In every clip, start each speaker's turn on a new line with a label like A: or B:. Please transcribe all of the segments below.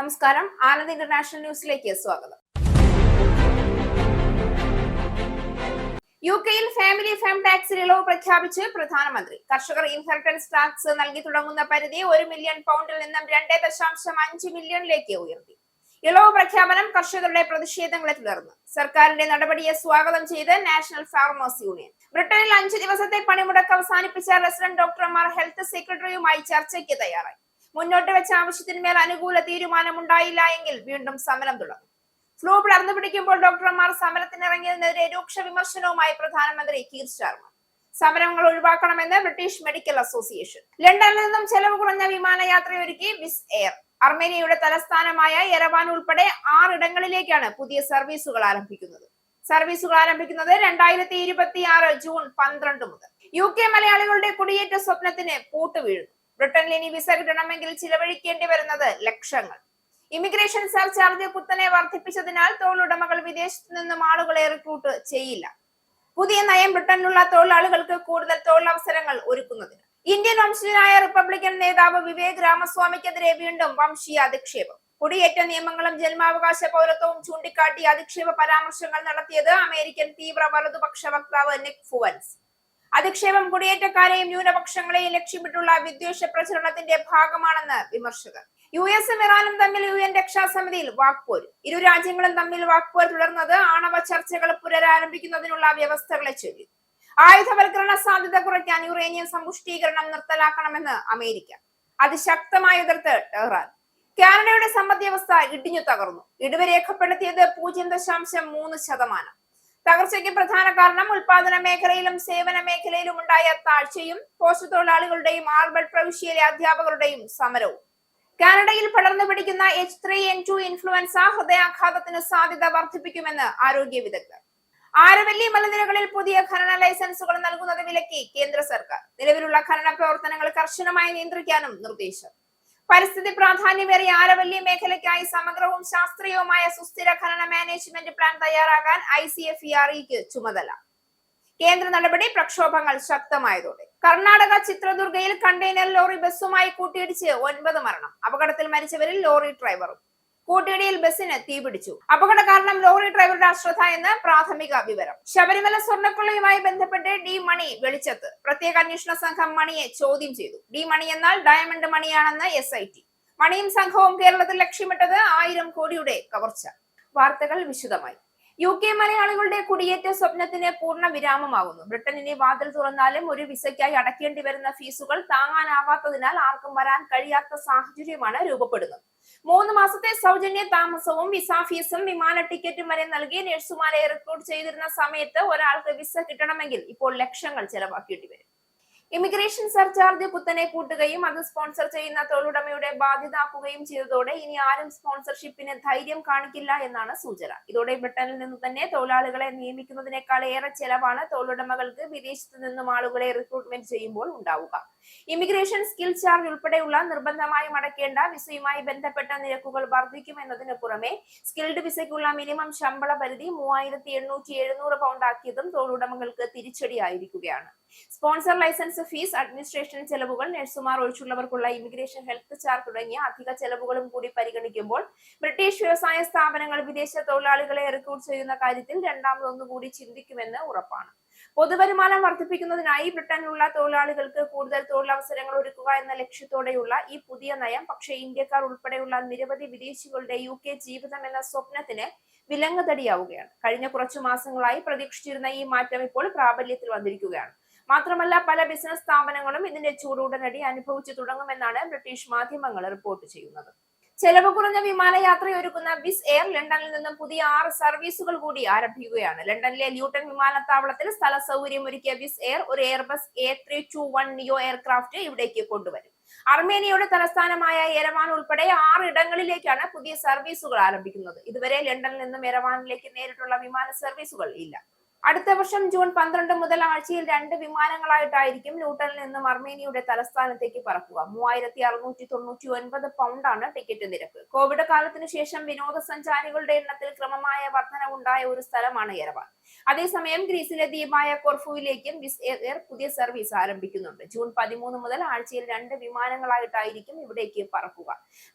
A: നമസ്കാരം. ആനന്ദ് ഇന്റർനാഷണൽ ന്യൂസിലേക്ക് സ്വാഗതം. യുകെയിൽ ഫാമിലി ഫാം ടാക്സിൽ ഇളവ് പ്രഖ്യാപിച്ച് പ്രധാനമന്ത്രി. കർഷകർ ഇൻഹെറിറ്റൻസ് ടാക്സ് നൽകി തുടങ്ങുന്ന പരിധി 1 മില്യൺ പൗണ്ടിൽ നിന്നും 2.5 മില്യണിലേക്ക് ഉയർത്തി. ഇളവ് പ്രഖ്യാപനം കർഷകരുടെ പ്രതിഷേധങ്ങളെ തുടർന്ന് സർക്കാരിന്റെ നടപടിയെ സ്വാഗതം ചെയ്ത് നാഷണൽ ഫാർമേഴ്സ് യൂണിയൻ. ബ്രിട്ടനിൽ 5 ദിവസത്തെ പണിമുടക്ക് അവസാനിപ്പിച്ച റെസിഡന്റ് ഡോക്ടർമാർ ഹെൽത്ത് സെക്രട്ടറിയുമായി ചർച്ചയ്ക്ക് തയ്യാറായി. മുന്നോട്ട് വെച്ച ആവശ്യത്തിന്മേൽ അനുകൂല തീരുമാനമുണ്ടായില്ല എങ്കിൽ വീണ്ടും സമരം തുടങ്ങും. ഫ്ലൂ പടർന്നു പിടിക്കുമ്പോൾ ഡോക്ടർമാർ സമരത്തിനിറങ്ങിയതിനെതിരെ രൂക്ഷ വിമർശനവുമായി പ്രധാനമന്ത്രി കീർ സ്റ്റാർമർ. സമരങ്ങൾ ഒഴിവാക്കണമെന്ന് ബ്രിട്ടീഷ് മെഡിക്കൽ അസോസിയേഷൻ. ലണ്ടനിൽ നിന്നും ചെലവ് കുറഞ്ഞ വിമാനയാത്രയൊരുക്കി വിസ് എയർ. അർമേനിയയുടെ തലസ്ഥാനമായ യെരവാൻ ഉൾപ്പെടെ 6 ഇടങ്ങളിലേക്കാണ് പുതിയ സർവീസുകൾ ആരംഭിക്കുന്നത്. 2026 ജൂൺ 12 മുതൽ. UK മലയാളികളുടെ കുടിയേറ്റ സ്വപ്നത്തിന് പൂട്ട് വീഴുന്നു. ബ്രിട്ടനിൽ ഇനി വിസ കിട്ടണമെങ്കിൽ ചിലവഴിക്കേണ്ടി വരുന്നത് ലക്ഷങ്ങൾ. ഇമിഗ്രേഷൻ സർചാർജ് കുത്തനെ വർദ്ധിപ്പിച്ചതിനാൽ തൊഴിലുടമകൾ വിദേശത്തു നിന്നും ആളുകളെ റിക്രൂട്ട് ചെയ്യില്ല. പുതിയ നയം ബ്രിട്ടനിലുള്ള തൊഴിലാളികൾക്ക് കൂടുതൽ തൊഴിലവസരങ്ങൾ ഒരുക്കുന്നതിന്. ഇന്ത്യൻ വംശജനായ റിപ്പബ്ലിക്കൻ നേതാവ് വിവേക് രാമസ്വാമിക്കെതിരെ വീണ്ടും വംശീയ അധിക്ഷേപം. കുടിയേറ്റ നിയമങ്ങളും ജന്മാവകാശ പൗരത്വവും ചൂണ്ടിക്കാട്ടി അധിക്ഷേപ പരാമർശങ്ങൾ നടത്തിയത് അമേരിക്കൻ തീവ്ര വലതുപക്ഷ വക്താവ് നിക് ഫുവൻസ്. അധിക്ഷേപം കുടിയേറ്റക്കാരെയും ന്യൂനപക്ഷങ്ങളെയും ലക്ഷ്യമിട്ടുള്ള വിദ്വേഷ പ്രചരണത്തിന്റെ ഭാഗമാണെന്ന് വിമർശകർ. US ഇറാനും തമ്മിൽ UN രക്ഷാസമിതിയിൽ വാക്പോര്. ഇരു രാജ്യങ്ങളും തമ്മിൽ വാക്പോര് തുടർന്നത് ആണവ ചർച്ചകൾ പുനരാരംഭിക്കുന്നതിനുള്ള വ്യവസ്ഥകളെ ചൊല്ലി. ആയുധവൽക്കരണ സാധ്യത കുറയ്ക്കാൻ യുറേനിയം സമ്പുഷ്ടീകരണം നിർത്തലാക്കണമെന്ന് അമേരിക്ക. അതിശക്തമായി എതിർത്ത് ടെഹ്റാൻ. കാനഡയുടെ സമ്പദ് വ്യവസ്ഥ ഇടിഞ്ഞു തകർന്നു. ഇടിവ് രേഖപ്പെടുത്തിയത് 0.3%. തകർച്ചയ്ക്ക് പ്രധാന കാരണം ഉൽപാദന മേഖലയിലും സേവന മേഖലയിലും ഉണ്ടായ താഴ്ചയും പോഷതൊഴിലാളികളുടെയും ആൽബർട്ട് പ്രവിശ്യയിലെ അധ്യാപകരുടെയും സമരവും. കാനഡയിൽ പടർന്നു പിടിക്കുന്ന H3N2 ഇൻഫ്ലുവൻസ ഹൃദയാഘാതത്തിന് സാധ്യത വർദ്ധിപ്പിക്കുമെന്ന് ആരോഗ്യ വിദഗ്ധർ. ആരവല്ലി മലനിരകളിൽ പുതിയ ഖനന ലൈസൻസുകൾ നൽകുന്നത് വിലക്കി കേന്ദ്ര സർക്കാർ. നിലവിലുള്ള ഖനന പ്രവർത്തനങ്ങൾ കർശനമായി നിയന്ത്രിക്കാനും നിർദ്ദേശം. പരിസ്ഥിതി പ്രാധാന്യമേറിയ ആരവല്ലി മേഖലയ്ക്കായി സമഗ്രവും ശാസ്ത്രീയവുമായ സുസ്ഥിര ഖനന മാനേജ്മെന്റ് പ്ലാൻ തയ്യാറാക്കാൻ ICFEREക്ക് ചുമതല. കേന്ദ്ര നടപടി പ്രക്ഷോഭങ്ങൾ ശക്തമായതോടെ. കർണാടക ചിത്രദുർഗയിൽ കണ്ടെയ്നർ ലോറി ബസ്സുമായി കൂട്ടിയിടിച്ച് 9 മരണം. അപകടത്തിൽ മരിച്ചവരിൽ ലോറി ഡ്രൈവറും. കൂട്ടിയിടിയിൽ ബസ്സിന് തീപിടിച്ചു. അപകട കാരണം ലോറി ഡ്രൈവറുടെ അശ്രദ്ധ എന്ന് പ്രാഥമിക വിവരം. ശബരിമല സ്വർണ്ണക്കൊള്ളയുമായി ബന്ധപ്പെട്ട് ഡി മണി വെളിച്ചത്ത്. പ്രത്യേക അന്വേഷണ സംഘം മണിയെ ചോദ്യം ചെയ്തു. ഡി മണി എന്നാൽ ഡയമണ്ട് മണിയാണെന്ന് SIT. മണിയും സംഘവും കേരളത്തിൽ ലക്ഷ്യമിട്ടത് 1000 കോടിയുടെ കവർച്ച. വാർത്തകൾ വിശദമായി. UK മലയാളികളുടെ കുടിയേറ്റ സ്വപ്നത്തിന് പൂർണ്ണ വിരാമമാകുന്നു. ബ്രിട്ടനിനെ വാതിൽ തുറന്നാലും ഒരു വിസയ്ക്കായി അടയ്ക്കേണ്ടി വരുന്ന ഫീസുകൾ താങ്ങാനാവാത്തതിനാൽ ആർക്കും വരാൻ കഴിയാത്ത സാഹചര്യമാണ് രൂപപ്പെടുന്നത്. 3 മാസത്തെ സൗജന്യ താമസവും വിസ ഫീസും വിമാന ടിക്കറ്റും വരെ നൽകി നഴ്സുമാരെ റിക്രൂട്ട് ചെയ്തിരുന്ന സമയത്ത് ഒരാൾക്ക് വിസ കിട്ടണമെങ്കിൽ ഇപ്പോൾ ലക്ഷങ്ങൾ ചെലവാക്കേണ്ടി വരും. ഇമിഗ്രേഷൻ സർചാർജ് കുത്തനെ കൂട്ടുകയും അത് സ്പോൺസർ ചെയ്യുന്ന തൊഴിലുടമയുടെ ബാധ്യതയാക്കുകയും ചെയ്തതോടെ ഇനി ആരും സ്പോൺസർഷിപ്പിന് ധൈര്യം കാണിക്കില്ല എന്നാണ് സൂചന. ഇതോടെ ബ്രിട്ടനിൽ നിന്ന് തന്നെ തൊഴിലാളികളെ നിയമിക്കുന്നതിനേക്കാൾ ഏറെ ചെലവാണ് തൊഴിലുടമകൾക്ക് വിദേശത്ത് നിന്നും ആളുകളെ റിക്രൂട്ട്മെന്റ് ചെയ്യുമ്പോൾ ഉണ്ടാവുക. ഇമിഗ്രേഷൻ സ്കിൽ ചാർജ് ഉൾപ്പെടെയുള്ള നിർബന്ധമായും അടയ്ക്കേണ്ട വിസയുമായി ബന്ധപ്പെട്ട നിരക്കുകൾ വർദ്ധിക്കും എന്നതിന് പുറമെ സ്കിൽഡ് വിസയ്ക്കുള്ള മിനിമം ശമ്പള പരിധി 3800-700 പൗണ്ട് ആക്കിയതും തൊഴിലുടമകൾക്ക് തിരിച്ചടിയായിരിക്കുകയാണ്. സ്പോൺസർ ലൈസൻസ് ഫീസ്, അഡ്മിനിസ്ട്രേഷൻ ചെലവുകൾ, നഴ്സുമാർ ഒഴിച്ചുള്ളവർക്കുള്ള ഇമിഗ്രേഷൻ ഹെൽത്ത് ചാർജ് തുടങ്ങിയ അധിക ചെലവുകളും കൂടി പരിഗണിക്കുമ്പോൾ ബ്രിട്ടീഷ് വ്യവസായ സ്ഥാപനങ്ങൾ വിദേശ തൊഴിലാളികളെ റിക്രൂട്ട് ചെയ്യുന്ന കാര്യത്തിൽ രണ്ടാമതൊന്നുകൂടി ചിന്തിക്കുമെന്ന് ഉറപ്പാണ്. പൊതുവരുമാനം വർദ്ധിപ്പിക്കുന്നതിനായി ബ്രിട്ടനിലുള്ള തൊഴിലാളികൾക്ക് കൂടുതൽ തൊഴിലവസരങ്ങൾ ഒരുക്കുക എന്ന ലക്ഷ്യത്തോടെയുള്ള ഈ പുതിയ നയം പക്ഷേ ഇന്ത്യക്കാർ ഉൾപ്പെടെയുള്ള നിരവധി വിദേശികളുടെ UK ജീവിതം എന്ന സ്വപ്നത്തിന് വിലങ്ങുതടിയാവുകയാണ്. കഴിഞ്ഞ കുറച്ചു മാസങ്ങളായി പ്രതീക്ഷിച്ചിരുന്ന ഈ മാറ്റം ഇപ്പോൾ പ്രാബല്യത്തിൽ വന്നിരിക്കുകയാണ്. മാത്രമല്ല പല ബിസിനസ് സ്ഥാപനങ്ങളും ഇതിന്റെ ചൂട് ഉടനടി അനുഭവിച്ചു തുടങ്ങുമെന്നാണ് ബ്രിട്ടീഷ് മാധ്യമങ്ങൾ റിപ്പോർട്ട് ചെയ്യുന്നത്. ചെലവ് കുറഞ്ഞ വിമാനയാത്രയൊരുക്കുന്ന വിസ് എയർ ലണ്ടനിൽ നിന്നും പുതിയ 6 സർവീസുകൾ കൂടി ആരംഭിക്കുകയാണ്. ലണ്ടനിലെ ല്യൂട്ടൺ വിമാനത്താവളത്തിൽ സ്ഥല സൗകര്യം ഒരുക്കിയ വിസ് എയർ ഒരു എയർബസ് A321 നിയോ എയർക്രാഫ്റ്റ് ഇവിടേക്ക് കൊണ്ടുവരും. അർമേനിയയുടെ തലസ്ഥാനമായ യെരവാൻ ഉൾപ്പെടെ 6 ഇടങ്ങളിലേക്കാണ് പുതിയ സർവീസുകൾ ആരംഭിക്കുന്നത്. ഇതുവരെ ലണ്ടനിൽ നിന്നും യെരവാനിലേക്ക് നേരിട്ടുള്ള വിമാന സർവീസുകൾ ഇല്ല. അടുത്ത വർഷം ജൂൺ 12 മുതൽ ആഴ്ചയിൽ 2 വിമാനങ്ങളായിട്ടായിരിക്കും ലൂട്ടനിൽ നിന്നും അർമേനിയയുടെ തലസ്ഥാനത്തേക്ക് പറക്കുക. 3699 പൗണ്ടാണ് ടിക്കറ്റ് നിരക്ക്. കോവിഡ് കാലത്തിനു ശേഷം വിനോദസഞ്ചാരികളുടെ എണ്ണത്തിൽ ക്രമമായ വർധനവുണ്ടായ ഒരു സ്ഥലമാണ് യെരവാൻ. അതേസമയം ഗ്രീസിലെ ദ്വീപായ കൊർഫുവിലേക്കും വിസ് എയർ പുതിയ സർവീസ് ആരംഭിക്കുന്നുണ്ട്. ജൂൺ 13 മുതൽ ആഴ്ചയിൽ 2 വിമാനങ്ങളായിട്ടായിരിക്കും ഇവിടേക്ക് പറക്കുക.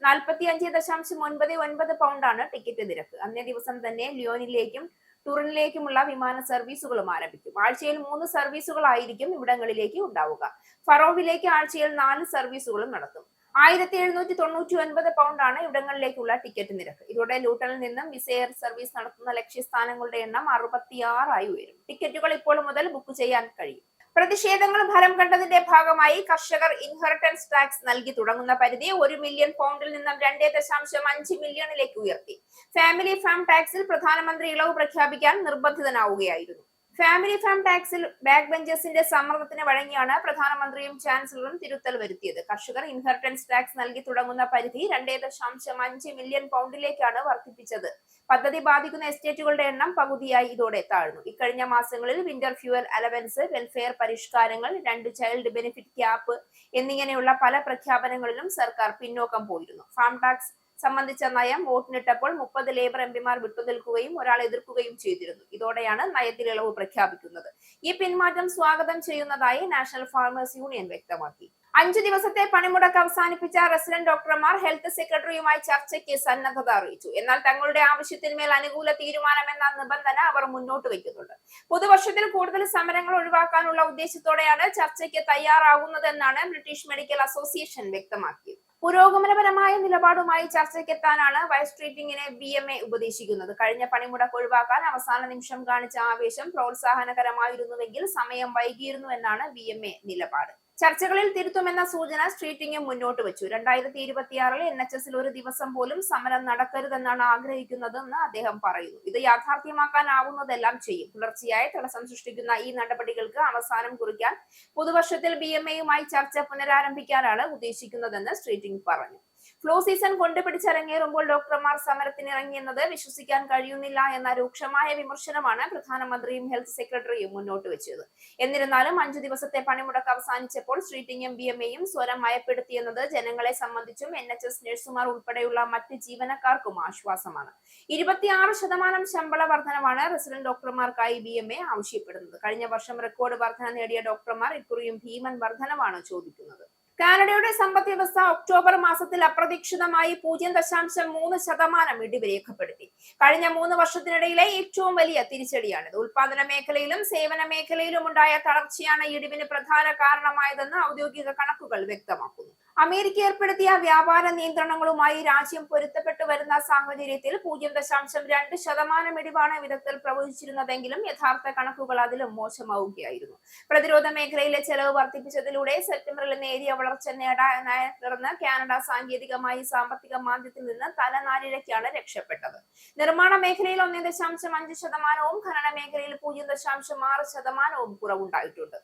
A: 45.99 പൗണ്ടാണ് ടിക്കറ്റ് നിരക്ക്. അന്നേ ദിവസം തന്നെ ലിയോനിലേക്കും ടൂറിനിലേക്കുമുള്ള വിമാന സർവീസുകളും ആരംഭിക്കും. ആഴ്ചയിൽ 3 സർവീസുകളായിരിക്കും ഇവിടങ്ങളിലേക്ക് ഉണ്ടാവുക. ഫറോവിലേക്ക് ആഴ്ചയിൽ 4 സർവീസുകളും നടത്തും. 1799 പൗണ്ടാണ് ഇവിടങ്ങളിലേക്കുള്ള ടിക്കറ്റ് നിരക്ക്. ഇതോടെ ലൂട്ടനിൽ നിന്നും വിസ് എയർ സർവീസ് നടത്തുന്ന ലക്ഷ്യസ്ഥാനങ്ങളുടെ എണ്ണം 66 ആയി ഉയരും. ടിക്കറ്റുകൾ ഇപ്പോൾ മുതൽ ബുക്ക് ചെയ്യാൻ കഴിയും. പ്രതിഷേധങ്ങൾ ഫലം കണ്ടതിന്റെ ഭാഗമായി കർഷകർ ഇൻഹെറിറ്റൻസ് ടാക്സ് നൽകി തുടങ്ങുന്ന പരിധി 1 മില്യൺ പൗണ്ടിൽ നിന്നും 2.5 മില്യണിലേക്ക് ഉയർത്തി. ഫാമിലി ഫാം ടാക്സിൽ പ്രധാനമന്ത്രി ഇളവ് പ്രഖ്യാപിക്കാൻ നിർബന്ധിതനാവുകയായിരുന്നു. ഫാമിലി ഫാം ടാക്സിൽ ബാക്ക് ബെഞ്ചസിന്റെ സമ്മർദ്ദത്തിന് വഴങ്ങിയാണ് പ്രധാനമന്ത്രിയും ചാൻസലറും തിരുത്തൽ വരുത്തിയത്. കർഷകർ ഇൻഹെറിറ്റൻസ് ടാക്സ് നൽകി തുടങ്ങുന്ന പരിധി 2.5 മില്യൺ പൗണ്ടിലേക്കാണ് വർദ്ധിപ്പിച്ചത്. പദ്ധതി ബാധിക്കുന്ന എസ്റ്റേറ്റുകളുടെ എണ്ണം പകുതിയായി ഇതോടെ താഴ്ന്നു. ഇക്കഴിഞ്ഞ മാസങ്ങളിൽ വിന്റർ ഫ്യൂവൽ അലവൻസ്, വെൽഫെയർ പരിഷ്കാരങ്ങൾ, 2 ചൈൽഡ് ബെനിഫിറ്റ് ക്യാപ്പ് എന്നിങ്ങനെയുള്ള പല പ്രഖ്യാപനങ്ങളിലും സർക്കാർ പിന്നോക്കം പോയിരുന്നു. ഫാം ടാക്സ് സംബന്ധിച്ച നയം വോട്ടിനിട്ടപ്പോൾ 30 ലേബർ എംപിമാർ വിട്ടുനിൽക്കുകയും ഒരാൾ എതിർക്കുകയും ചെയ്തിരുന്നു. ഇതോടെയാണ് നയത്തിൽ ഇളവ് പ്രഖ്യാപിക്കുന്നത്. ഈ പിന്മാറ്റം സ്വാഗതം ചെയ്യുന്നതായി നാഷണൽ ഫാർമേഴ്സ് യൂണിയൻ വ്യക്തമാക്കി. 5 ദിവസത്തെ പണിമുടക്ക് അവസാനിപ്പിച്ച റെസിഡന്റ് ഡോക്ടർമാർ ഹെൽത്ത് സെക്രട്ടറിയുമായി ചർച്ചയ്ക്ക് സന്നദ്ധത അറിയിച്ചു. എന്നാൽ തങ്ങളുടെ ആവശ്യത്തിന്മേൽ അനുകൂല തീരുമാനമെന്ന നിബന്ധന അവർ മുന്നോട്ട് വയ്ക്കുന്നുണ്ട്. പുതുവർഷത്തിൽ കൂടുതൽ സമരങ്ങൾ ഒഴിവാക്കാനുള്ള ഉദ്ദേശത്തോടെയാണ് ചർച്ചയ്ക്ക് തയ്യാറാകുന്നതെന്നാണ് ബ്രിട്ടീഷ് മെഡിക്കൽ അസോസിയേഷൻ വ്യക്തമാക്കിയത്. പുരോഗമനപരമായ നിലപാടുമായി ചർച്ചയ്ക്കെത്താനാണ് വൈസ് ട്രീറ്റിംഗിനെ BMA ഉപദേശിക്കുന്നത്. കഴിഞ്ഞ പണിമുടക്ക് ഒഴിവാക്കാൻ അവസാന നിമിഷം കാണിച്ച ആവേശം പ്രോത്സാഹനകരമായിരുന്നുവെങ്കിൽ സമയം വൈകിയിരുന്നു എന്നാണ് BMA നിലപാട്. ചർച്ചകളിൽ തിരുത്തുമെന്ന സൂചന സ്ട്രീറ്റിംഗും മുന്നോട്ട് വെച്ചു. 2026 NHS ഒരു ദിവസം പോലും സമരം നടക്കരുതെന്നാണ് ആഗ്രഹിക്കുന്നതെന്ന് അദ്ദേഹം പറയുന്നു. ഇത് യാഥാർത്ഥ്യമാക്കാനാവുന്നതെല്ലാം ചെയ്യും. തുടർച്ചയായി തടസ്സം സൃഷ്ടിക്കുന്ന ഈ നടപടികൾക്ക് അവസാനം കുറിക്കാൻ പുതുവർഷത്തിൽ BMAയുമായി ചർച്ച പുനരാരംഭിക്കാനാണ് ഉദ്ദേശിക്കുന്നതെന്ന് സ്ട്രീറ്റിംഗ് പറഞ്ഞു. ഫ്ലൂ സീസൺ കൊണ്ടുപിടിച്ചിറങ്ങേറുമ്പോൾ ഡോക്ടർമാർ സമരത്തിനിറങ്ങിയെന്നത് വിശ്വസിക്കാൻ കഴിയുന്നില്ല എന്ന രൂക്ഷമായ വിമർശനമാണ് പ്രധാനമന്ത്രിയും ഹെൽത്ത് സെക്രട്ടറിയും മുന്നോട്ട് വെച്ചത്. എന്നിരുന്നാലും 5 ദിവസത്തെ പണിമുടക്ക് അവസാനിച്ചപ്പോൾ സ്ട്രീറ്റിംഗും BMAയും സ്വരം മയപ്പെടുത്തിയെന്നത് ജനങ്ങളെ സംബന്ധിച്ചും NHS നഴ്സുമാർ ഉൾപ്പെടെയുള്ള മറ്റ് ജീവനക്കാർക്കും ആശ്വാസമാണ്. 26% ശമ്പള വർധനവാണ് റെസിഡന്റ് ഡോക്ടർമാർക്കായി BMA ആവശ്യപ്പെടുന്നത്. കഴിഞ്ഞ വർഷം റെക്കോർഡ് വർധന നേടിയ ഡോക്ടർമാർ ഇക്കുറിയും ഭീമൻ വർധനവാണ് ചോദിക്കുന്നത്. കാനഡയുടെ സമ്പദ് വ്യവസ്ഥ ഒക്ടോബർ മാസത്തിൽ അപ്രതീക്ഷിതമായി 0.3% ഇടിവ് രേഖപ്പെടുത്തി. കഴിഞ്ഞ 3 വർഷത്തിനിടയിലെ ഏറ്റവും വലിയ തിരിച്ചടിയാണിത്. ഉൽപാദന മേഖലയിലും സേവന മേഖലയിലും ഉണ്ടായ തളർച്ചയാണ് ഇടിവിന് പ്രധാന കാരണമായതെന്ന് ഔദ്യോഗിക കണക്കുകൾ വ്യക്തമാക്കുന്നു. അമേരിക്ക ഏർപ്പെടുത്തിയ വ്യാപാര നിയന്ത്രണങ്ങളുമായി രാജ്യം പൊരുത്തപ്പെട്ടു വരുന്ന സാഹചര്യത്തിൽ 0.2% ഇടിവാണ് വിദഗ്ധർ പ്രവചിച്ചിരുന്നതെങ്കിലും യഥാർത്ഥ കണക്കുകൾ അതിലും മോശമാവുകയായിരുന്നു. പ്രതിരോധ മേഖലയിലെ ചെലവ് വർദ്ധിപ്പിച്ചതിലൂടെ സെപ്റ്റംബറിൽ നേരിയ വളർച്ച നേടാനായ തുടർന്ന് കാനഡ സാങ്കേതികമായി സാമ്പത്തിക മാന്ദ്യത്തിൽ നിന്ന് തലനാരിഴയ്ക്കാണ് രക്ഷപ്പെട്ടത്. നിർമ്മാണ മേഖലയിൽ 1.5%വും ഖനന മേഖലയിൽ 0.6%വും കുറവുണ്ടായിട്ടുണ്ട്.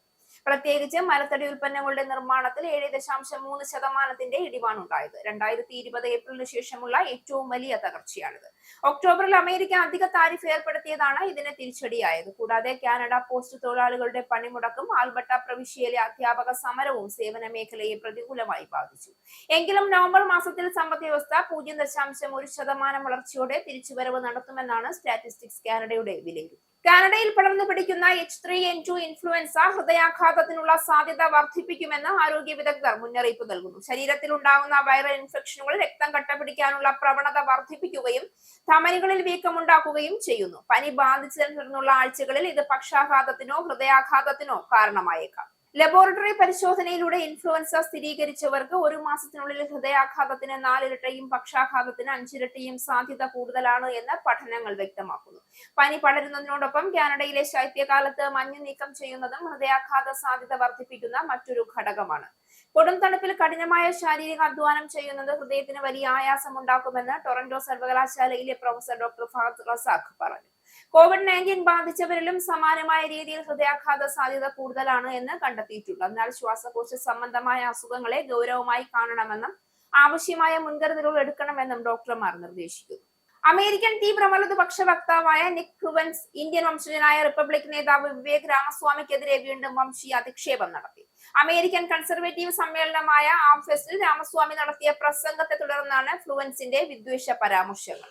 A: പ്രത്യേകിച്ച് മരത്തടി ഉൽപ്പന്നങ്ങളുടെ നിർമ്മാണത്തിൽ 7.3% ഇടിവാണ് ഉണ്ടായത്. 2020 ഏപ്രിലിന് ശേഷമുള്ള ഏറ്റവും വലിയ തകർച്ചയാണിത്. ഒക്ടോബറിൽ അമേരിക്ക അധിക താരിഫ് ഏർപ്പെടുത്തിയതാണ് ഇതിന് തിരിച്ചടിയായത്. കൂടാതെ കാനഡ പോസ്റ്റ് തൊഴിലാളികളുടെ പണിമുടക്കും ആൽബർട്ട പ്രവിശ്യയിലെ അധ്യാപക സമരവും സേവന മേഖലയെ പ്രതികൂലമായി ബാധിച്ചു. എങ്കിലും നവംബർ മാസത്തിൽ സമ്പദ് വ്യവസ്ഥ 0.1% വളർച്ചയോടെ തിരിച്ചുവരവ് നടത്തുമെന്നാണ് സ്റ്റാറ്റിസ്റ്റിക്സ് കാനഡയുടെ വിലയിരുത്തൽ. കാനഡയിൽ പടർന്നു പിടിക്കുന്ന H3N2 ഇൻഫ്ലുവൻസ ഹൃദയാഘാതത്തിനുള്ള സാധ്യത വർദ്ധിപ്പിക്കുമെന്ന് ആരോഗ്യ വിദഗ്ധർ മുന്നറിയിപ്പ് നൽകുന്നു. ശരീരത്തിൽ ഉണ്ടാകുന്ന വൈറൽ ഇൻഫെക്ഷനുകൾ രക്തം കട്ടപിടിക്കാനുള്ള പ്രവണത വർദ്ധിപ്പിക്കുകയും ധമനികളിൽ വീക്കമുണ്ടാക്കുകയും ചെയ്യുന്നു. പനി ബാധിച്ചതിനെ തുടർന്നുള്ള ആഴ്ചകളിൽ ഇത് പക്ഷാഘാതത്തിനോ ഹൃദയാഘാതത്തിനോ കാരണമായേക്കാം. ലബോറട്ടറി പരിശോധനയിലൂടെ ഇൻഫ്ലുവൻസ സ്ഥിരീകരിച്ചവർക്ക് 1 മാസത്തിനുള്ളിൽ ഹൃദയാഘാതത്തിന് 4 ഇരട്ടിയും പക്ഷാഘാതത്തിന് 5 ഇരട്ടിയും സാധ്യത കൂടുതലാണ് എന്ന് പഠനങ്ങൾ വ്യക്തമാക്കുന്നു. പനി പടരുന്നതിനോടൊപ്പം കാനഡയിലെ ശൈത്യകാലത്ത് മഞ്ഞ് നീക്കം ചെയ്യുന്നതും ഹൃദയാഘാത സാധ്യത വർദ്ധിപ്പിക്കുന്ന മറ്റൊരു ഘടകമാണ്. കൊടും തണുപ്പിൽ കഠിനമായ ശാരീരിക അധ്വാനം ചെയ്യുന്നത് ഹൃദയത്തിന് വലിയ ആയാസം ഉണ്ടാക്കുമെന്ന് ടൊറന്റോ സർവകലാശാലയിലെ പ്രൊഫസർ ഡോക്ടർ ഫഹദ് റസാഖ് പറഞ്ഞു. COVID-19 ബാധിച്ചവരിലും സമാനമായ രീതിയിൽ ഹൃദയാഘാത സാധ്യത കൂടുതലാണ് എന്ന് കണ്ടെത്തിയിട്ടുണ്ട്. എന്നാൽ ശ്വാസകോശ സംബന്ധമായ അസുഖങ്ങളെ ഗൗരവമായി കാണണമെന്നും ആവശ്യമായ മുൻകരുതലുകൾ എടുക്കണമെന്നും ഡോക്ടർമാർ നിർദ്ദേശിക്കുന്നു. അമേരിക്കൻ തീവ്ര വലതുപക്ഷ വക്താവായ നിക് ഫ്ലുവൻസ് ഇന്ത്യൻ വംശജനായ റിപ്പബ്ലിക് നേതാവ് വിവേക് രാമസ്വാമിക്കെതിരെ വീണ്ടും വംശീയ അധിക്ഷേപം നടത്തി. അമേരിക്കൻ കൺസർവേറ്റീവ് സമ്മേളനമായ ആംഫെസ്റ്റിൽ രാമസ്വാമി നടത്തിയ പ്രസംഗത്തെ തുടർന്നാണ് ഫ്ലുവൻസിന്റെ വിദ്വേഷ പരാമർശങ്ങൾ.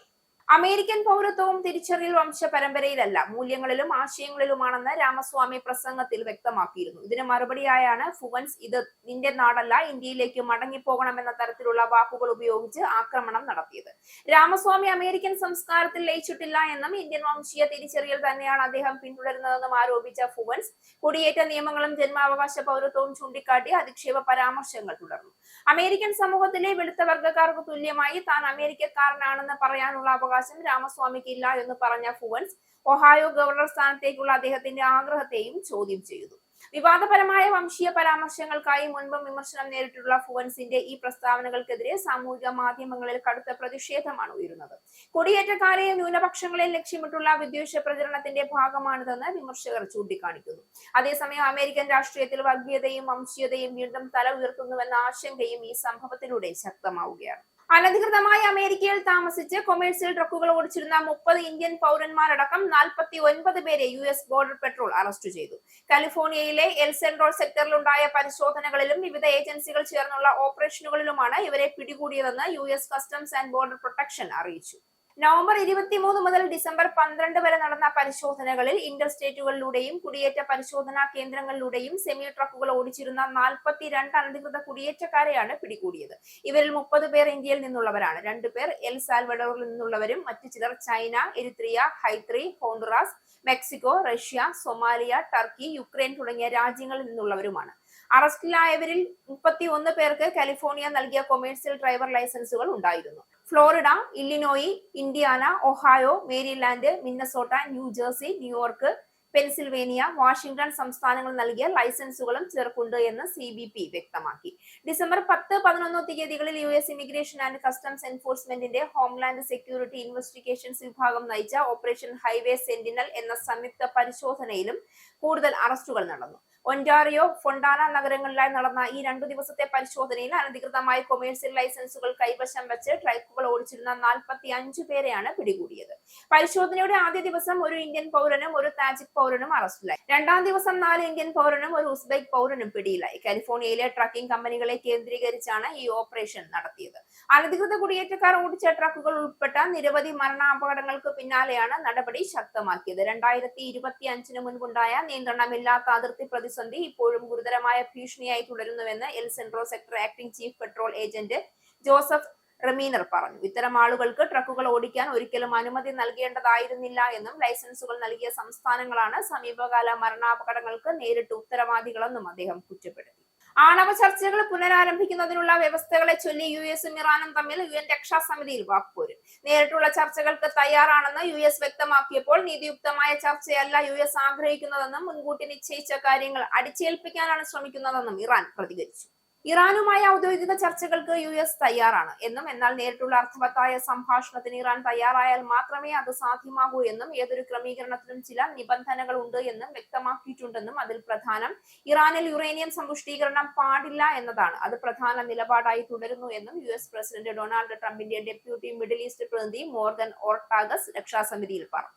A: അമേരിക്കൻ പൗരത്വവും തിരിച്ചറിയൽ വംശ പരമ്പരയിലല്ല, മൂല്യങ്ങളിലും ആശയങ്ങളിലുമാണെന്ന് രാമസ്വാമി പ്രസംഗത്തിൽ വ്യക്തമാക്കിയിരുന്നു. ഇതിന് മറുപടിയായാണ് ഫ്ലുവൻസ് ഇത് നിന്റെ നാടല്ല, ഇന്ത്യയിലേക്ക് മടങ്ങിപ്പോകണമെന്ന തരത്തിലുള്ള വാക്കുകൾ ഉപയോഗിച്ച് ആക്രമണം നടത്തിയത്. രാമസ്വാമി അമേരിക്കൻ സംസ്കാരത്തിൽ ലയിച്ചിട്ടില്ല എന്നും ഇന്ത്യൻ വംശീയ തിരിച്ചറിയൽ തന്നെയാണ് അദ്ദേഹം പിന്തുടരുന്നതെന്നും ആരോപിച്ച ഫ്ലുവൻസ് കുടിയേറ്റ നിയമങ്ങളും ജന്മാവകാശ പൗരത്വവും ചൂണ്ടിക്കാട്ടി അധിക്ഷേപ പരാമർശങ്ങൾ തുടർന്നു. അമേരിക്കൻ സമൂഹത്തിലെ വെളുത്ത വർഗ്ഗക്കാർക്ക് തുല്യമായി താൻ അമേരിക്കക്കാരനാണെന്ന് പറയാനുള്ള അവകാശം രാമസ്വാമിക്ക് ഇല്ല എന്ന് പറഞ്ഞ ഫ്ലുവൻസ് ഒഹായോ ഗവർണർ സ്ഥാനത്തേക്കുള്ള അദ്ദേഹത്തിന്റെ ആഗ്രഹത്തെയും ചോദ്യം ചെയ്തു. വിവാദപരമായ വംശീയ പരാമർശങ്ങൾക്കായി മുൻപും വിമർശനം നേരിട്ടുള്ള ഫ്ലുവൻസിന്റെ ഈ പ്രസ്താവനകൾക്കെതിരെ സാമൂഹിക മാധ്യമങ്ങളിൽ കടുത്ത പ്രതിഷേധമാണ് ഉയരുന്നത്. കുടിയേറ്റക്കാരെയും ന്യൂനപക്ഷങ്ങളെയും ലക്ഷ്യമിട്ടുള്ള വിദ്വേഷ പ്രചരണത്തിന്റെ ഭാഗമാണിതെന്ന് വിമർശകർ ചൂണ്ടിക്കാണിക്കുന്നു. അതേസമയം അമേരിക്കൻ രാഷ്ട്രീയത്തിൽ വർഗീയതയും വംശീയതയും വീണ്ടും തല ഉയർത്തുന്നുവെന്ന ആശങ്കയും ഈ സംഭവത്തിലൂടെ ശക്തമാവുകയാണ്. അനധികൃതമായി അമേരിക്കയിൽ താമസിച്ച് കൊമേഴ്സ്യൽ ട്രക്കുകൾ ഓടിച്ചിരുന്ന 30 ഇന്ത്യൻ പൗരന്മാരടക്കം 49 പേരെ US ബോർഡർ പെട്രോൾ അറസ്റ്റ് ചെയ്തു. കാലിഫോർണിയയിലെ എൽ സെൻട്രൽ സെക്ടറിലുണ്ടായ പരിശോധനകളിലും വിവിധ ഏജൻസികൾ ചേർന്നുള്ള ഓപ്പറേഷനുകളിലുമാണ് ഇവരെ പിടികൂടിയതെന്ന് US customs and border protection അറിയിച്ചു. നവംബർ 23 മുതൽ ഡിസംബർ 12 വരെ നടന്ന പരിശോധനകളിൽ ഇന്റർസ്റ്റേറ്റുകളിലൂടെയും കുടിയേറ്റ പരിശോധനാ കേന്ദ്രങ്ങളിലൂടെയും സെമി ട്രക്കുകൾ ഓടിച്ചിരുന്ന 42 അനധികൃത കുടിയേറ്റക്കാരെയാണ് പിടികൂടിയത്. ഇവരിൽ 30 പേർ ഇന്ത്യയിൽ നിന്നുള്ളവരാണ്. 2 പേർ എൽ സാൽവഡോറിൽ നിന്നുള്ളവരും മറ്റു ചിലർ China, Eritrea, Haiti, Honduras, Mexico, Russia, Somalia, Turkey, Ukraine തുടങ്ങിയ രാജ്യങ്ങളിൽ നിന്നുള്ളവരുമാണ്. അറസ്റ്റിലായവരിൽ 31 പേർക്ക് കാലിഫോർണിയ നൽകിയ കൊമേഴ്സ്യൽ ഡ്രൈവർ ലൈസൻസുകൾ ഉണ്ടായിരുന്നു. Florida, Illinois, Indiana, Ohio, Maryland, Minnesota, New Jersey, New York, Pennsylvania, Washington സംസ്ഥാനങ്ങൾ നൽകിയ ലൈസൻസുകളും ചേർക്കുണ്ട് എന്ന് CBP വ്യക്തമാക്കി. ഡിസംബർ 10, 11 തീയതികളിൽ US ഇമിഗ്രേഷൻ ആൻഡ് കസ്റ്റംസ് എൻഫോഴ്സ്മെന്റിന്റെ ഹോംലാൻഡ് സെക്യൂരിറ്റി ഇൻവെസ്റ്റിഗേഷൻസ് വിഭാഗം നയിച്ച ഓപ്പറേഷൻ ഹൈവേ സെന്റിനൽ എന്ന സംയുക്ത പരിശോധനയിലും കൂടുതൽ അറസ്റ്റുകൾ നടന്നു. ഒന്റാറിയോ, ഫൊണ്ടാന നഗരങ്ങളിലായി നടന്ന ഈ 2 ദിവസത്തെ പരിശോധനയിൽ അനധികൃതമായി കൊമേഴ്സ്യൽ ലൈസൻസുകൾ കൈവശം വെച്ച് ട്രക്കുകൾ ഓടിച്ചിരുന്ന 45 പേരെയാണ് പിടികൂടിയത്. പരിശോധനയുടെ ആദ്യ ദിവസം ഒരു ഇന്ത്യൻ പൗരനും ഒരു താജിക് പൗരനും അറസ്റ്റിലായി. 2ാം ദിവസം 4 ഇന്ത്യൻ പൗരനും ഒരു ഉസ്ബെക് പൗരനും പിടിയിലായി. കാലിഫോർണിയയിലെ ട്രക്കിംഗ് കമ്പനികളെ കേന്ദ്രീകരിച്ചാണ് ഈ ഓപ്പറേഷൻ നടത്തിയത്. അനധികൃത കുടിയേറ്റക്കാർ ഓടിച്ച ട്രക്കുകൾ ഉൾപ്പെട്ട നിരവധി മരണാപകടങ്ങൾക്ക് പിന്നാലെയാണ് നടപടി ശക്തമാക്കിയത്. 2025 മുൻപുണ്ടായ നിയന്ത്രണമില്ലാത്ത അതിർത്തി പ്രതിസന്ധി ഇപ്പോഴും ഗുരുതരമായ ഭീഷണിയായി തുടരുന്നുവെന്ന് El Centro sector acting chief patrol agent Joseph റമീനർ പറഞ്ഞു. ഇത്തരം ആളുകൾക്ക് ട്രക്കുകൾ ഓടിക്കാൻ ഒരിക്കലും അനുമതി നൽകേണ്ടതായിരുന്നില്ല എന്നും ലൈസൻസുകൾ നൽകിയ സംസ്ഥാനങ്ങളാണ് സമീപകാല മരണാപകടങ്ങൾക്ക് നേരിട്ട് ഉത്തരവാദികളെന്നും അദ്ദേഹം കുറ്റപ്പെടുത്തി. ആണവ ചർച്ചകൾ പുനരാരംഭിക്കുന്നതിനുള്ള വ്യവസ്ഥകളെ ചൊല്ലി US-ഉം ഇറാനും തമ്മിൽ UN രക്ഷാസമിതിയിൽ വാക്പോര്. നേരിട്ടുള്ള ചർച്ചകൾക്ക് തയ്യാറാണെന്ന് US വ്യക്തമാക്കിയപ്പോൾ നീതിയുക്തമായ ചർച്ചയല്ല US ആഗ്രഹിക്കുന്നതെന്നും മുൻകൂട്ടി നിശ്ചയിച്ച കാര്യങ്ങൾ അടിച്ചേൽപ്പിക്കാനാണ് ശ്രമിക്കുന്നതെന്നും ഇറാൻ പ്രതികരിച്ചു. ഇറാനുമായി ഔദ്യോഗിക ചർച്ചകൾക്ക് US തയ്യാറാണ് എന്നും, എന്നാൽ നേരിട്ടുള്ള അർത്ഥവത്തായ സംഭാഷണത്തിന് ഇറാൻ തയ്യാറായാൽ മാത്രമേ അത് സാധ്യമാകൂ എന്നും, ഏതൊരു ക്രമീകരണത്തിനും ചില നിബന്ധനകൾ ഉണ്ട് എന്നും വ്യക്തമാക്കിയിട്ടുണ്ടെന്നും, അതിൽ പ്രധാനം ഇറാനിൽ യുറേനിയം സമ്പുഷ്ടീകരണം പാടില്ല എന്നതാണ്. അത് പ്രധാന നിലപാടായി തുടരുന്നു എന്നും US പ്രസിഡന്റ് ഡൊണാൾഡ് ട്രംപിന്റെ ഡെപ്യൂട്ടി മിഡിൽ ഈസ്റ്റ് പ്രതിനിധി മോർഗൻ ഓർട്ടാഗസ് രക്ഷാസമിതിയിൽ പറഞ്ഞു.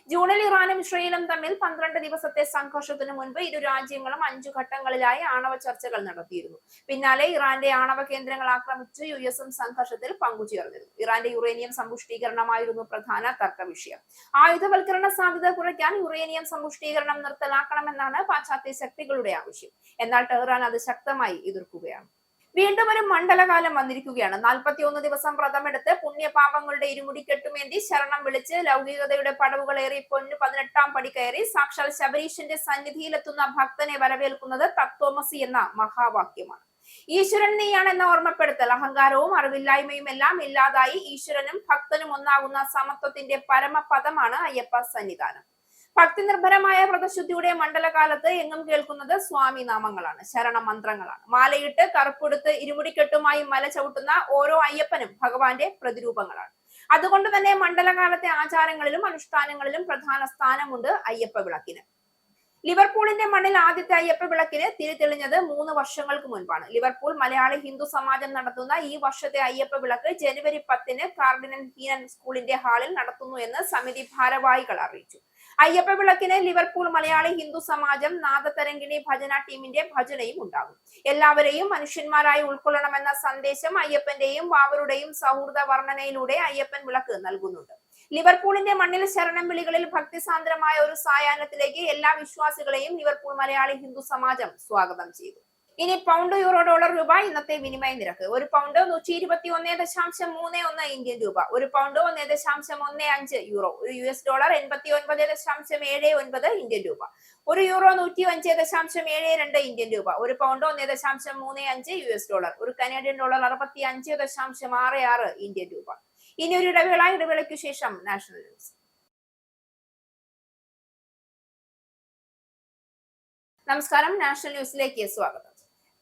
A: ജൂണിൽ ഇറാനും ഇസ്രയേലും തമ്മിൽ 12 ദിവസത്തെ സംഘർഷത്തിനു മുൻപ് ഇരു രാജ്യങ്ങളും 5 ഘട്ടങ്ങളിലായി ആണവ ചർച്ചകൾ നടത്തിയിരുന്നു. പിന്നാലെ ഇറാന്റെ ആണവ കേന്ദ്രങ്ങൾ ആക്രമിച്ച് US-ഉം സംഘർഷത്തിൽ പങ്കുചേർന്നിരുന്നു. ഇറാന്റെ യുറേനിയം സമ്പുഷ്ടീകരണമായിരുന്നു പ്രധാന തർക്ക വിഷയം. ആയുധവൽക്കരണ സാധ്യത കുറയ്ക്കാൻ യുറേനിയം സമ്പുഷ്ടീകരണം നിർത്തലാക്കണമെന്നാണ് പാശ്ചാത്യ ശക്തികളുടെ ആവശ്യം. എന്നാൽ ടെഹ്റാൻ അത് ശക്തമായി എതിർക്കുകയാണ്. വീണ്ടും ഒരു മണ്ഡലകാലം വന്നിരിക്കുകയാണ്. 41 ദിവസം വ്രതമെടുത്ത് പുണ്യപാപങ്ങളുടെ ഇരുമുടി കെട്ടുമേന്തി ശരണം വിളിച്ച് ലൗകികതയുടെ പടവുകളേറി പൊന്നു 18ാം പടി കയറി സാക്ഷാൽ ശബരീശന്റെ സന്നിധിയിലെത്തുന്ന ഭക്തനെ വരവേൽക്കുന്നത് തത്വമസി എന്ന മഹാവാക്യമാണ്. ഈശ്വരൻ നീയാണ് എന്ന ഓർമ്മപ്പെടുത്തൽ, അഹങ്കാരവും അറിവില്ലായ്മയും എല്ലാം ഇല്ലാതായി ഈശ്വരനും ഭക്തനും ഒന്നാകുന്ന സമത്വത്തിന്റെ പരമപദമാണ് അയ്യപ്പ സന്നിധാനം. ഭക്തി നിർഭരമായ വ്രതശുദ്ധിയുടെ മണ്ഡലകാലത്ത് എങ്ങും കേൾക്കുന്നത് സ്വാമി നാമങ്ങളാണ്, ശരണമന്ത്രങ്ങളാണ്. മാലയിട്ട് കറുപ്പെടുത്ത് ഇരുമുടിക്കെട്ടുമായി മല ചവിട്ടുന്ന ഓരോ അയ്യപ്പനും ഭഗവാന്റെ പ്രതിരൂപങ്ങളാണ്. അതുകൊണ്ട് തന്നെ മണ്ഡലകാലത്തെ ആചാരങ്ങളിലും അനുഷ്ഠാനങ്ങളിലും പ്രധാന സ്ഥാനമുണ്ട് അയ്യപ്പ വിളക്കിന്. ലിവർപൂളിന്റെ മണ്ണിൽ ആദ്യത്തെ അയ്യപ്പ വിളക്കിന് തിരിതെളിഞ്ഞത് 3 വർഷങ്ങൾക്ക് മുൻപാണ്. ലിവർപൂൾ മലയാളി ഹിന്ദു സമാജം നടത്തുന്ന ഈ വർഷത്തെ അയ്യപ്പ വിളക്ക് ജനുവരി 10-ന് കാർഡിനൽ ഹീനൻ സ്കൂളിന്റെ ഹാളിൽ നടത്തുന്നു എന്ന് സമിതി ഭാരവാഹികൾ അറിയിച്ചു. അയ്യപ്പ വിളക്കിന് ലിവർപൂൾ മലയാളി ഹിന്ദു സമാജം നാദതരംഗിണി ഭജന ടീമിന്റെ ഭജനയും ഉണ്ടാകും. എല്ലാവരെയും മനുഷ്യന്മാരായി ഉൾക്കൊള്ളണമെന്ന സന്ദേശം അയ്യപ്പന്റെയും വാവരുടെയും സൗഹൃദ വർണ്ണനയിലൂടെ അയ്യപ്പൻ വിളക്ക് നൽകുന്നുണ്ട്. ലിവർപൂളിന്റെ മണ്ണിൽ ശരണം വിളികളിൽ ഭക്തിസാന്ദ്രമായ ഒരു സായാഹ്നത്തിലേക്ക് എല്ലാ വിശ്വാസികളെയും ലിവർപൂൾ മലയാളി ഹിന്ദു സമാജം സ്വാഗതം ചെയ്തു. ഇനി പൗണ്ട്, യൂറോ, ഡോളർ, രൂപ ഇന്നത്തെ വിനിമയ നിരക്ക്. ഒരു പൗണ്ട് 121.31 ഇന്ത്യൻ രൂപ, ഒരു പൗണ്ട് 1.15 യൂറോ, ഒരു US ഡോളർ 89.79 ഇന്ത്യൻ രൂപ, ഒരു യൂറോ 105.72 ഇന്ത്യൻ രൂപ, ഒരു പൗണ്ട് 1.35 US ഡോളർ, ഒരു കനേഡിയൻ ഡോളർ 65.66 ഇന്ത്യൻ രൂപ. ഇനി ഒരു ഇടവേളയ്ക്ക് ശേഷം നാഷണൽ ന്യൂസ്. നമസ്കാരം, നാഷണൽ ന്യൂസിലേക്ക് സ്വാഗതം.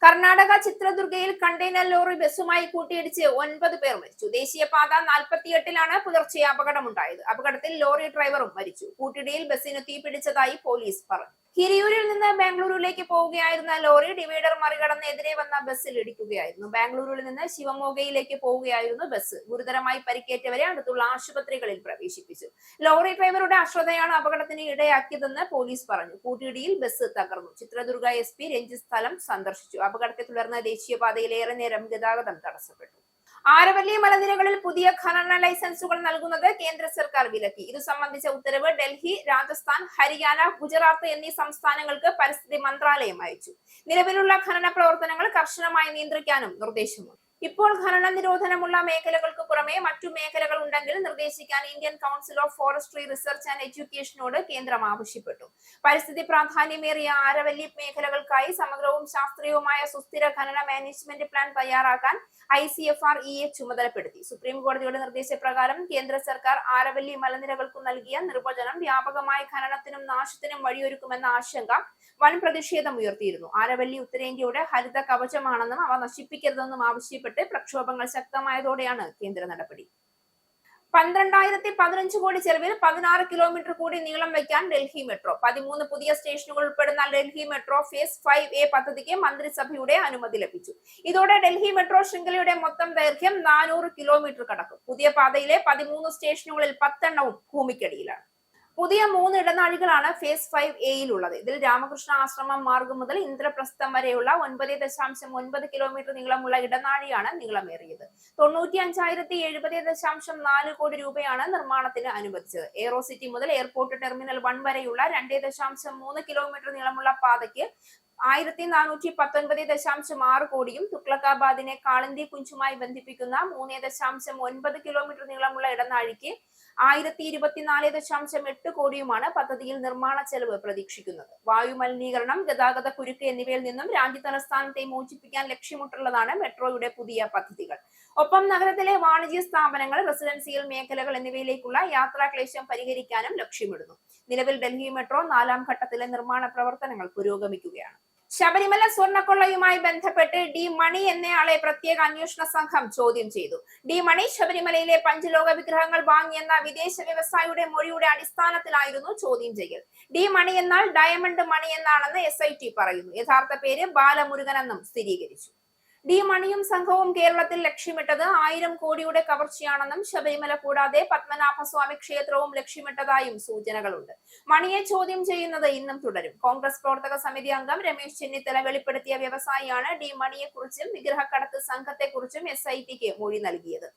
A: കർണാടക ചിത്രദുർഗയിൽ കണ്ടെയ്നർ ലോറി ബസ്സുമായി കൂട്ടിയിടിച്ച് 9 പേർ മരിച്ചു. ദേശീയപാത 48-ലാണ് പുലർച്ചെ അപകടമുണ്ടായത്. അപകടത്തിൽ ലോറി ഡ്രൈവറും മരിച്ചു. കൂട്ടിയിടിയിൽ ബസ്സിന് തീപിടിച്ചതായി പോലീസ് പറഞ്ഞു. ഹിരിയൂരിൽ നിന്ന് ബാംഗ്ലൂരിലേക്ക് പോവുകയായിരുന്ന ലോറി ഡിവൈഡർ മറികടന്ന് എതിരെ വന്ന ബസ്സിൽ ഇടിക്കുകയായിരുന്നു. ബാംഗ്ലൂരിൽ നിന്ന് ശിവമോഗയിലേക്ക് പോവുകയായിരുന്നു ബസ്. ഗുരുതരമായി പരിക്കേറ്റവരെ അടുത്തുള്ള ആശുപത്രികളിൽ പ്രവേശിപ്പിച്ചു. ലോറി ഡ്രൈവറുടെ അശ്രദ്ധയാണ് അപകടത്തിന് ഇടയാക്കിയതെന്ന് പോലീസ് പറഞ്ഞു. കൂട്ടിയിടിയിൽ ബസ് തകർന്നു. ചിത്രദുർഗ SP രഞ്ജിത്ത് സ്ഥലം സന്ദർശിച്ചു. അപകടത്തെ തുടർന്ന് ദേശീയപാതയിൽ ഏറെ നേരം ഗതാഗതം തടസ്സപ്പെട്ടു. ആരവല്ലി മലനിരകളിൽ പുതിയ ഖനന ലൈസൻസുകൾ നൽകുന്നത് കേന്ദ്ര സർക്കാർ വിലക്കി. ഇത് സംബന്ധിച്ച ഉത്തരവ് ഡൽഹി, രാജസ്ഥാൻ, ഹരിയാന, ഗുജറാത്ത് എന്നീ സംസ്ഥാനങ്ങൾക്ക് പരിസ്ഥിതി മന്ത്രാലയം അയച്ചു. നിലവിലുള്ള ഖനന പ്രവർത്തനങ്ങൾ കർശനമായി നിയന്ത്രിക്കാനും നിർദ്ദേശമുണ്ട്. ഇപ്പോൾ ഖനന നിരോധനമുള്ള മേഖലകൾക്ക് പുറമെ മറ്റു മേഖലകൾ ഉണ്ടെങ്കിൽ നിർദ്ദേശിക്കാൻ Indian Council of Forestry Research and എഡ്യൂക്കേഷനോട് കേന്ദ്രം ആവശ്യപ്പെട്ടു. പരിസ്ഥിതി പ്രാധാന്യമേറിയ ആരവല്ലി മേഖലകൾക്കായി സമഗ്രവും ശാസ്ത്രീയവുമായ സുസ്ഥിര ഖനന മാനേജ്മെന്റ് പ്ലാൻ തയ്യാറാക്കാൻ ICFR-E ചുമതലപ്പെടുത്തി. സുപ്രീം കോടതിയുടെ നിർദ്ദേശപ്രകാരം കേന്ദ്ര സർക്കാർ ആരവല്ലി മലനിരകൾക്കു നൽകിയ നിർവചനം വ്യാപകമായ ഖനനത്തിനും നാശത്തിനും വഴിയൊരുക്കുമെന്ന ആശങ്ക വൻ പ്രതിഷേധം ഉയർത്തിയിരുന്നു. ആരവല്ലി ഉത്തരേന്ത്യയുടെ ഹരിത കവചമാണെന്നും അവ നശിപ്പിക്കരുതെന്നും ആവശ്യപ്പെട്ട് പ്രക്ഷോഭങ്ങൾ ശക്തമായതോടെയാണ് കേന്ദ്ര നടപടി. 12,015 കോടി ചെലവിൽ 16 കിലോമീറ്റർ കൂടി നീളം വയ്ക്കാൻ ഡൽഹി മെട്രോ. 13 പുതിയ സ്റ്റേഷനുകൾ ഉൾപ്പെടുന്ന ഡൽഹി മെട്രോ ഫേസ് 5A പദ്ധതിക്ക് മന്ത്രിസഭയുടെ അനുമതി ലഭിച്ചു. ഇതോടെ ഡൽഹി മെട്രോ ശൃംഖലയുടെ മൊത്തം ദൈർഘ്യം 400 കിലോമീറ്റർ കടക്കും. പുതിയ പാതയിലെ 13 സ്റ്റേഷനുകളിൽ 10 എണ്ണവും ഭൂമിക്കടിയിലാണ്. പുതിയ 3 ഇടനാഴികളാണ് ഫേസ് 5A-യിലുള്ളത്. ഇതിൽ രാമകൃഷ്ണ ആശ്രമം മാർഗം മുതൽ ഇന്ദ്രപ്രസ്ഥം വരെയുള്ള 9.9 കിലോമീറ്റർ നീളമുള്ള ഇടനാഴിയാണ് നീളമേറിയത്. 95,070.4 കോടി രൂപയാണ് നിർമ്മാണത്തിന് അനുവദിച്ചത്. എയ്റോ സിറ്റി മുതൽ എയർപോർട്ട് ടെർമിനൽ 1 വരെയുള്ള 2.3 കിലോമീറ്റർ നീളമുള്ള പാതയ്ക്ക് 1,419.6 കോടിയും തുഗ്ലക്കാബാദിനെ കാളിന്തി കുഞ്ചുമായി ബന്ധിപ്പിക്കുന്ന 3.9 കിലോമീറ്റർ നീളമുള്ള ഇടനാഴിക്ക് 1,024.8 കോടിയുമാണ് പദ്ധതിയിൽ നിർമ്മാണ ചെലവ് പ്രതീക്ഷിക്കുന്നത്. വായുമലിനീകരണം, ഗതാഗത കുരുക്ക് എന്നിവയിൽ നിന്നും രാജ്യതലസ്ഥാനത്തെ മോചിപ്പിക്കാൻ ലക്ഷ്യമിട്ടുള്ളതാണ് മെട്രോയുടെ പുതിയ പദ്ധതികൾ. ഒപ്പം നഗരത്തിലെ വാണിജ്യ സ്ഥാപനങ്ങൾ, റെസിഡൻഷ്യൽ മേഖലകൾ എന്നിവയിലേക്കുള്ള യാത്രാക്ലേശം പരിഹരിക്കാനും ലക്ഷ്യമിടുന്നു. നിലവിൽ ഡൽഹി മെട്രോ 4ാം ഘട്ടത്തിലെ നിർമ്മാണ പ്രവർത്തനങ്ങൾ പുരോഗമിക്കുകയാണ്. ശബരിമല സ്വർണ്ണക്കൊള്ളയുമായി ബന്ധപ്പെട്ട് ഡി മണി എന്നയാളെ പ്രത്യേക അന്വേഷണ സംഘം ചോദ്യം ചെയ്തു. ഡി മണി ശബരിമലയിലെ പഞ്ചലോക വിഗ്രഹങ്ങൾ വാങ്ങിയെന്ന വിദേശ വ്യവസായിയുടെ മൊഴിയുടെ അടിസ്ഥാനത്തിലായിരുന്നു ചോദ്യം ചെയ്യൽ. ഡി മണി എന്നാൽ ഡയമണ്ട് മണി എന്നാണെന്ന് SIT പറയുന്നു. യഥാർത്ഥ പേര് ബാലമുരുകൻ എന്നും സ്ഥിരീകരിച്ചു. ഡി മണിയും സംഘവും കേരളത്തിൽ ലക്ഷ്യമിട്ടത് 1000 കോടിയുടെ കവർച്ചയാണെന്നും ശബരിമല കൂടാതെ പത്മനാഭസ്വാമി ക്ഷേത്രവും ലക്ഷ്യമിട്ടതായും സൂചനകളുണ്ട്. മണിയെ ചോദ്യം ചെയ്യുന്നത് ഇന്നും തുടരും. കോൺഗ്രസ് പ്രവർത്തക സമിതി അംഗം രമേശ് ചെന്നിത്തല വെളിപ്പെടുത്തിയ വ്യവസായിയാണ് ഡി മണിയെക്കുറിച്ചും വിഗ്രഹക്കടത്ത് സംഘത്തെക്കുറിച്ചും SITക്ക് മൊഴി നൽകിയത്.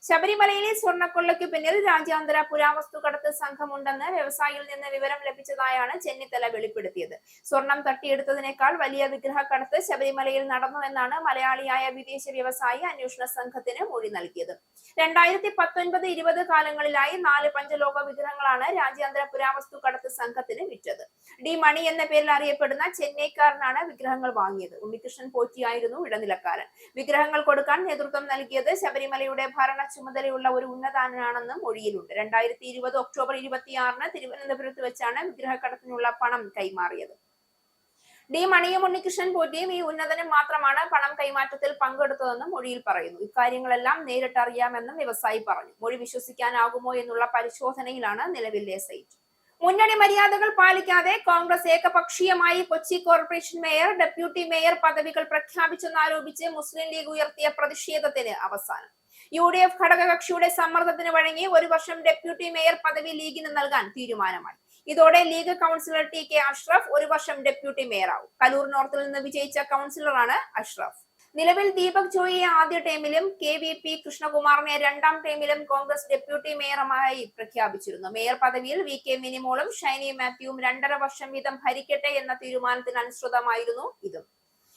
A: ശബരിമലയിലെ സ്വർണ്ണക്കൊള്ളയ്ക്ക് പിന്നിൽ രാജ്യാന്തര പുരാവസ്തു കടത്ത് സംഘമുണ്ടെന്ന് വ്യവസായിയിൽ നിന്ന് വിവരം ലഭിച്ചതായാണ് ചെന്നിത്തല വെളിപ്പെടുത്തിയത്. സ്വർണം തട്ടിയെടുത്തതിനേക്കാൾ വലിയ വിഗ്രഹക്കടത്ത് ശബരിമലയിൽ നടന്നുവെന്നാണ് മലയാളിയായ വിദേശ വ്യവസായി അന്വേഷണ സംഘത്തിന് മൊഴി നൽകിയത്. 2019-20 കാലങ്ങളിലായി 4 പഞ്ചലോക വിഗ്രഹങ്ങളാണ് രാജ്യാന്തര പുരാവസ്തു കടത്ത് സംഘത്തിന് വിറ്റത്. ഡി മണി എന്ന പേരിൽ അറിയപ്പെടുന്ന ചെന്നൈക്കാരനാണ് വിഗ്രഹങ്ങൾ വാങ്ങിയത്. ഉണ്ണികൃഷ്ണൻ പോറ്റിയായിരുന്നു ഇടനിലക്കാരൻ. വിഗ്രഹങ്ങൾ കൊടുക്കാൻ നേതൃത്വം നൽകിയത് ശബരിമലയുടെ ഭരണ ചുമതലയുള്ള ഒരു ഉന്നതനാണെന്നും മൊഴിയിലുണ്ട്. 2020 ഒക്ടോബർ 26-ന് തിരുവനന്തപുരത്ത് വെച്ചാണ് വിഗ്രഹക്കടത്തിനുള്ള പണം കൈമാറിയത്. ഡി മണിയും ഉണ്ണികൃഷ്ണൻ പോറ്റിയും ഈ ഉന്നതനും മാത്രമാണ് പണം കൈമാറ്റത്തിൽ പങ്കെടുത്തതെന്നും മൊഴിയിൽ പറയുന്നു. ഇക്കാര്യങ്ങളെല്ലാം നേരിട്ടറിയാമെന്നും വ്യവസായി പറഞ്ഞു. മൊഴി വിശ്വസിക്കാനാകുമോ എന്നുള്ള പരിശോധനയിലാണ് നിലവിലെ SIT. മുന്നണി മര്യാദകൾ പാലിക്കാതെ കോൺഗ്രസ് ഏകപക്ഷീയമായി Kochi corporation mayor, deputy mayor പദവികൾ പ്രഖ്യാപിച്ചെന്നാരോപിച്ച് മുസ്ലിം ലീഗ് ഉയർത്തിയ പ്രതിഷേധത്തിന് അവസാനം. UDF ഘടകകക്ഷിയുടെ സമ്മർദ്ദത്തിന് വഴങ്ങി ഒരു വർഷം ഡെപ്യൂട്ടി മേയർ പദവി ലീഗിന് നൽകാൻ തീരുമാനമായി. ഇതോടെ ലീഗ് കൗൺസിലർ TK അഷ്റഫ് ഒരു വർഷം ഡെപ്യൂട്ടി മേയറാവും. കലൂർ നോർത്തിൽ നിന്ന് വിജയിച്ച കൗൺസിലറാണ് അഷ്റഫ്. നിലവിൽ ദീപക് ജോയിയെ ആദ്യ ടൈമിലും KVP കൃഷ്ണകുമാറിനെ രണ്ടാം ടൈമിലും കോൺഗ്രസ് ഡെപ്യൂട്ടി മേയറുമായി പ്രഖ്യാപിച്ചിരുന്നു. മേയർ പദവിയിൽ VK മിനിമോളും ഷൈനി മാത്യുവും 2.5 വർഷം വീതം ഭരിക്കട്ടെ എന്ന തീരുമാനത്തിന് അനുസൃതമായിരുന്നു ഇതും.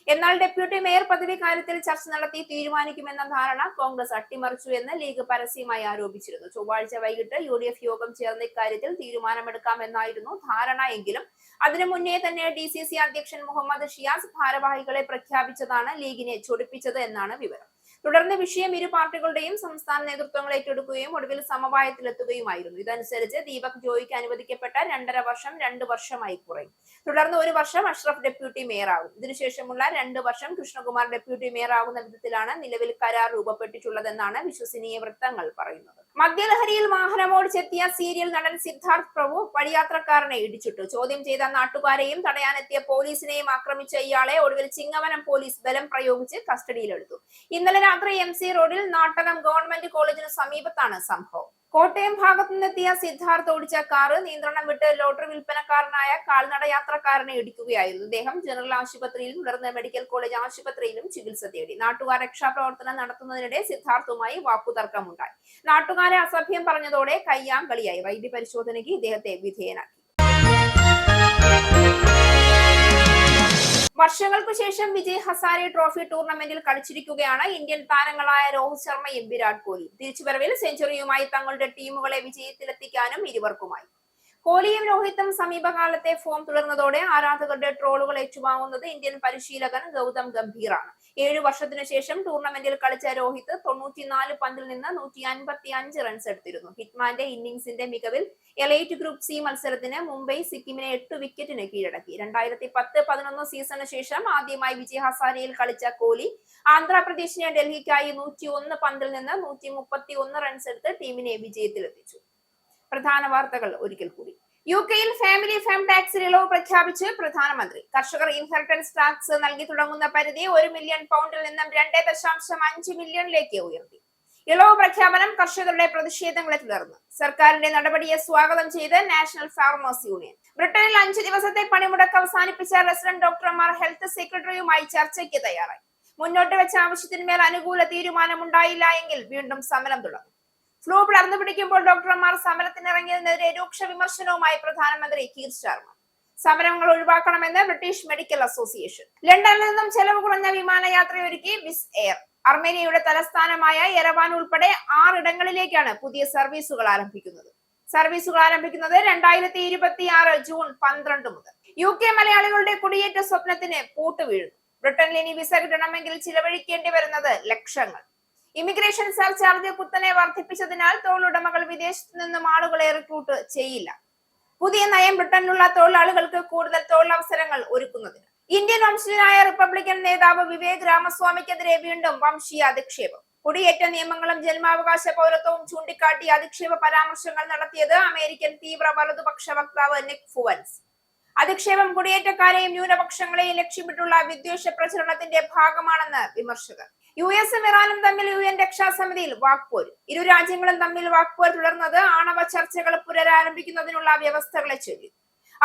A: എന്നാൽ ഡെപ്യൂട്ടി മേയർ പദവി കാര്യത്തിൽ ചർച്ച നടത്തി തീരുമാനിക്കുമെന്ന ധാരണ കോൺഗ്രസ് അട്ടിമറിച്ചു എന്ന് ലീഗ് പരസ്യമായി ആരോപിച്ചിരുന്നു. ചൊവ്വാഴ്ച വൈകിട്ട് UDF യോഗം ചേർന്ന ഇക്കാര്യത്തിൽ തീരുമാനമെടുക്കാമെന്നായിരുന്നു ധാരണ. എങ്കിലും അതിനു മുന്നേ തന്നെ DCC അധ്യക്ഷൻ മുഹമ്മദ് ഷിയാസ് ഭാരവാഹികളെ പ്രഖ്യാപിച്ചതാണ് ലീഗിനെ ചൊടിപ്പിച്ചത് എന്നാണ് വിവരം. തുടർന്ന് വിഷയം ഇരു പാർട്ടികളുടെയും സംസ്ഥാന നേതൃത്വങ്ങൾ ഏറ്റെടുക്കുകയും ഒടുവിൽ സമവായത്തിലെത്തുകയുമായിരുന്നു. ഇതനുസരിച്ച് ദീപക് ജോയിക്ക് അനുവദിക്കപ്പെട്ട 2.5 വർഷം 2 വർഷമായി കുറയും. തുടർന്ന് ഒരു വർഷം അഷ്റഫ് ഡെപ്യൂട്ടി മേയറാകും. ഇതിനുശേഷമുള്ള 2 വർഷം കൃഷ്ണകുമാർ ഡെപ്യൂട്ടി മേയറാകുന്ന വിധത്തിലാണ് നിലവിൽ കരാർ രൂപപ്പെട്ടിട്ടുള്ളതെന്നാണ് വിശ്വസനീയ വൃത്തങ്ങൾ പറയുന്നത്. മദ്യലഹരിയിൽ വാഹനമോടിച്ചെത്തിയ സീരിയൽ നടൻ സിദ്ധാർത്ഥ് പ്രഭു വഴിയാത്രക്കാരനെ ഇടിച്ചിട്ടു. ചോദ്യം ചെയ്ത നാട്ടുകാരെയും തടയാനെത്തിയ പോലീസിനെയും ആക്രമിച്ച ഇയാളെ ഒടുവിൽ ചിങ്ങവനം പോലീസ് ബലം പ്രയോഗിച്ച് കസ്റ്റഡിയിലെടുത്തു. ഇന്നലെ രാത്രി MC റോഡിൽ നാട്ടകം ഗവൺമെന്റ് കോളേജിന് സമീപത്താണ് സംഭവം. കോട്ടയം ഭാഗത്തു നിന്നെത്തിയ സിദ്ധാർത്ഥ് ഓടിച്ച കാറ് നിയന്ത്രണം വിട്ട് ലോട്ടറി വിൽപ്പനക്കാരനായ കാൽനട യാത്രക്കാരനെ ഇടിക്കുകയായിരുന്നു. ഇദ്ദേഹം ജനറൽ ആശുപത്രിയിലും തുടർന്ന് മെഡിക്കൽ കോളേജ് ആശുപത്രിയിലും ചികിത്സ തേടി. നാട്ടുകാർ രക്ഷാപ്രവർത്തനം നടത്തുന്നതിനിടെ സിദ്ധാർത്ഥുമായി വാക്കുതർക്കമുണ്ടായി. നാട്ടുകാരെ അസഭ്യം പറഞ്ഞതോടെ കയ്യാങ്കളിയായി. വൈദ്യ പരിശോധനയ്ക്ക് ഇദ്ദേഹത്തെ വിധേയനാക്കി. വർഷങ്ങൾക്കു ശേഷം വിജയ് ഹസാരെ ട്രോഫി ടൂർണമെന്റിൽ കളിച്ചിരിക്കുകയാണ് ഇന്ത്യൻ താരങ്ങളായ രോഹിത് ശർമ്മയും വിരാട് കോഹ്ലിയും. തിരിച്ചുവരവിൽ സെഞ്ചുറിയുമായി തങ്ങളുടെ ടീമുകളെ വിജയത്തിലെത്തിക്കാനും ഇരുവർക്കുമായി. കോഹ്ലിയും രോഹിത്തും സമീപകാലത്തെ ഫോം തുടർന്നതോടെ ആരാധകരുടെ ട്രോളുകൾ ഏറ്റുവാങ്ങുന്നത് ഇന്ത്യൻ പരിശീലകൻ ഗൗതം ഗംഭീറാണ്. 7 വർഷത്തിനു ശേഷം ടൂർണമെന്റിൽ കളിച്ച രോഹിത് 94 പന്തിൽ നിന്ന് 155 റൺസ് എടുത്തിരുന്നു. ഹിറ്റ്മാന്റെ ഇന്നിംഗ്സിന്റെ മികവിൽ എലൈറ്റ് ഗ്രൂപ്പ് C മത്സരത്തിന് മുംബൈ സിക്കിമിനെ 8 വിക്കറ്റിന് കീഴടക്കി. 2010-11 സീസണിന് ശേഷം ആദ്യമായി വിജയ് ഹസാരയിൽ കളിച്ച കോഹ്ലി ആന്ധ്രാപ്രദേശിനെ ഡൽഹിക്കായി 101 പന്തിൽ നിന്ന് 131 റൺസ് എടുത്ത് ടീമിനെ വിജയത്തിലെത്തിച്ചു. പ്രധാന വാർത്തകൾ ഒരിക്കൽ കൂടി. UK-യിൽ ഫാമിലി ഫാം ടാക്സിൽ ഇളവ് പ്രഖ്യാപിച്ച് പ്രധാനമന്ത്രി. കർഷകർ ഇൻഹെറിറ്റൻസ് ടാക്സ് നൽകി തുടങ്ങുന്ന പരിധി 1 മില്യൺ പൗണ്ടിൽ നിന്നും 2.5 മില്യണിലേക്ക് ഉയർത്തി. ഇളവ് പ്രഖ്യാപനം കർഷകരുടെ പ്രതിഷേധങ്ങളെ തുടർന്ന് സർക്കാരിന്റെ നടപടിയെ സ്വാഗതം ചെയ്ത് നാഷണൽ ഫാർമേഴ്സ് യൂണിയൻ. ബ്രിട്ടനിൽ 5 ദിവസത്തെ പണിമുടക്ക് അവസാനിപ്പിച്ച റെസിഡന്റ് ഡോക്ടർമാർ ഹെൽത്ത് സെക്രട്ടറിയുമായി ചർച്ചയ്ക്ക് തയ്യാറായി. മുന്നോട്ട് വെച്ച ആവശ്യത്തിന്മേൽ അനുകൂല തീരുമാനമുണ്ടായില്ല എങ്കിൽ വീണ്ടും സമരം തുടങ്ങും. ഫ്ലൂ പടർന്നു പിടിക്കുമ്പോൾ ഡോക്ടർമാർ സമരത്തിനിറങ്ങിയതിനെതിരെ രൂക്ഷ വിമർശനവുമായി പ്രധാനമന്ത്രി കീർ സ്റ്റാർമർ. സമരങ്ങൾ ഒഴിവാക്കണമെന്ന് ബ്രിട്ടീഷ് മെഡിക്കൽ അസോസിയേഷൻ. ലണ്ടനിൽ നിന്നും ചെലവ് കുറഞ്ഞ വിമാനയാത്രയൊരുക്കി വിസ് എയർ. അർമേനിയയുടെ തലസ്ഥാനമായ യെരവാൻ ഉൾപ്പെടെ 6 ഇടങ്ങളിലേക്കാണ് പുതിയ സർവീസുകൾ ആരംഭിക്കുന്നത്. 2026 ജൂൺ 12 മുതൽ. UK മലയാളികളുടെ കുടിയേറ്റ സ്വപ്നത്തിന് പൂട്ട് വീഴുന്നു. ബ്രിട്ടനിൽ ഇനി വിസ കിട്ടണമെങ്കിൽ ചിലവഴിക്കേണ്ടി വരുന്നത് ലക്ഷങ്ങൾ. ഇമിഗ്രേഷൻ സർചാർജ് കുത്തനെ വർദ്ധിപ്പിച്ചതിനാൽ തൊഴിലുടമകൾ വിദേശത്തു നിന്നും ആളുകളെ റിക്രൂട്ട് ചെയ്യില്ല. പുതിയ നയം ബ്രിട്ടനിലുള്ള തൊഴിലാളികൾക്ക് കൂടുതൽ തൊഴിലവസരങ്ങൾ ഒരുക്കുന്നതിന്. ഇന്ത്യൻ വംശജനായ റിപ്പബ്ലിക്കൻ നേതാവ് വിവേക് രാമസ്വാമിക്കെതിരെ വീണ്ടും വംശീയ അധിക്ഷേപം. കുടിയേറ്റ നിയമങ്ങളും ജന്മാവകാശ പൗരത്വവും ചൂണ്ടിക്കാട്ടി അധിക്ഷേപ പരാമർശങ്ങൾ നടത്തിയത് അമേരിക്കൻ തീവ്ര വലതുപക്ഷ വക്താവ് നിക് ഫുവൻസ്. അധിക്ഷേപം കുടിയേറ്റക്കാരെയും ന്യൂനപക്ഷങ്ങളെയും ലക്ഷ്യമിട്ടുള്ള വിദ്വേഷ പ്രചരണത്തിന്റെ ഭാഗമാണെന്ന് വിമർശകർ. US-ഉം ഇറാനും തമ്മിൽ UN രക്ഷാസമിതിയിൽ വാക്പോര്. ഇരു രാജ്യങ്ങളും തമ്മിൽ വാക്പോര് തുടർന്നത് ആണവ ചർച്ചകൾ പുനരാരംഭിക്കുന്നതിനുള്ള വ്യവസ്ഥകളെ ചൊല്ലി.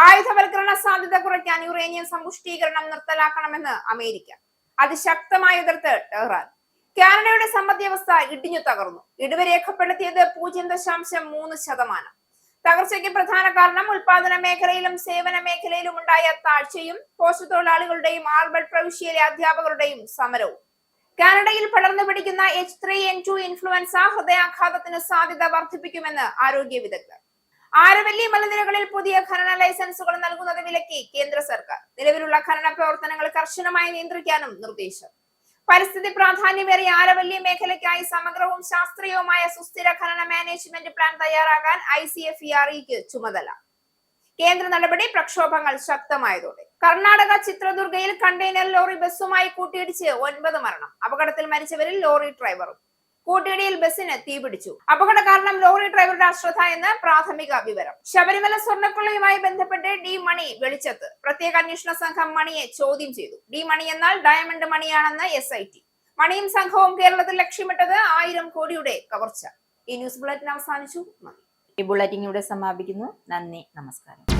A: ആയുധവൽക്കരണ സാധ്യത കുറയ്ക്കാൻ യുറേനിയം സമ്പുഷ്ടീകരണം നിർത്തലാക്കണമെന്ന് അമേരിക്ക. അതിശക്തമായി എതിർത്ത് ടെഹ്റാൻ. കാനഡയുടെ സമ്പദ് വ്യവസ്ഥ ഇടിഞ്ഞു തകർന്നു. ഇടിവ് രേഖപ്പെടുത്തിയത് 0.3%. തകർച്ചയ്ക്ക് പ്രധാന കാരണം ഉൽപാദന മേഖലയിലും സേവന മേഖലയിലും ഉണ്ടായ താഴ്ചയും പോസ്റ്റ് തൊഴിലാളികളുടെയും ആൽബർട്ട് പ്രവിശ്യയിലെ അധ്യാപകരുടെയും സമരവും. കാനഡയിൽ പടർന്നു പിടിക്കുന്ന H3N2 ഇൻഫ്ലുവൻസ ഹൃദയാഘാതത്തിന് സാധ്യത വർദ്ധിപ്പിക്കുമെന്ന് ആരോഗ്യ വിദഗ്ധർ. ആരവല്ലി മലനിരകളിൽ പുതിയ ഖനന ലൈസൻസുകൾ നൽകുന്നത് വിലക്കി കേന്ദ്ര സർക്കാർ. നിലവിലുള്ള ഖനന പ്രവർത്തനങ്ങൾ കർശനമായി നിയന്ത്രിക്കാനും നിർദ്ദേശം. പരിസ്ഥിതി പ്രാധാന്യമേറിയ ആരവല്ലി മേഖലയ്ക്കായി സമഗ്രവും ശാസ്ത്രീയവുമായ സുസ്ഥിര ഖനന മാനേജ്മെന്റ് പ്ലാൻ തയ്യാറാക്കാൻ ICFEREക്ക് ചുമതല. കേന്ദ്ര നടപടി പ്രക്ഷോഭങ്ങൾ ശക്തമായതോടെ. കർണാടക ചിത്രദുർഗയിൽ കണ്ടെയ്നർ ലോറി ബസ്സുമായി കൂട്ടിയിടിച്ച് 9 മരണം. അപകടത്തിൽ മരിച്ചവരിൽ ലോറി ഡ്രൈവറും. കൂട്ടിയിടിയിൽ ബസിന് തീപിടിച്ചു. അപകട കാരണം ലോറി ഡ്രൈവറുടെ അശ്രദ്ധ എന്ന് പ്രാഥമിക വിവരം. ശബരിമല സ്വർണ്ണക്കൊള്ളയുമായി ബന്ധപ്പെട്ട് ഡി മണി വെളിച്ചത്ത്. പ്രത്യേക അന്വേഷണ സംഘം മണിയെ ചോദ്യം ചെയ്തു. ഡി മണി എന്നാൽ ഡയമണ്ട് മണിയാണെന്ന് SIT. മണിയും സംഘവും കേരളത്തിൽ ലക്ഷ്യമിട്ടത് 1000 കോടിയുടെ കവർച്ച. ഈ ന്യൂസ് ബുള്ളറ്റിൻ അവസാനിച്ചു.
B: ഈ ബുള്ളറ്റിൻ ഇവിടെ സമാപിക്കുന്നു. നന്ദി, നമസ്കാരം.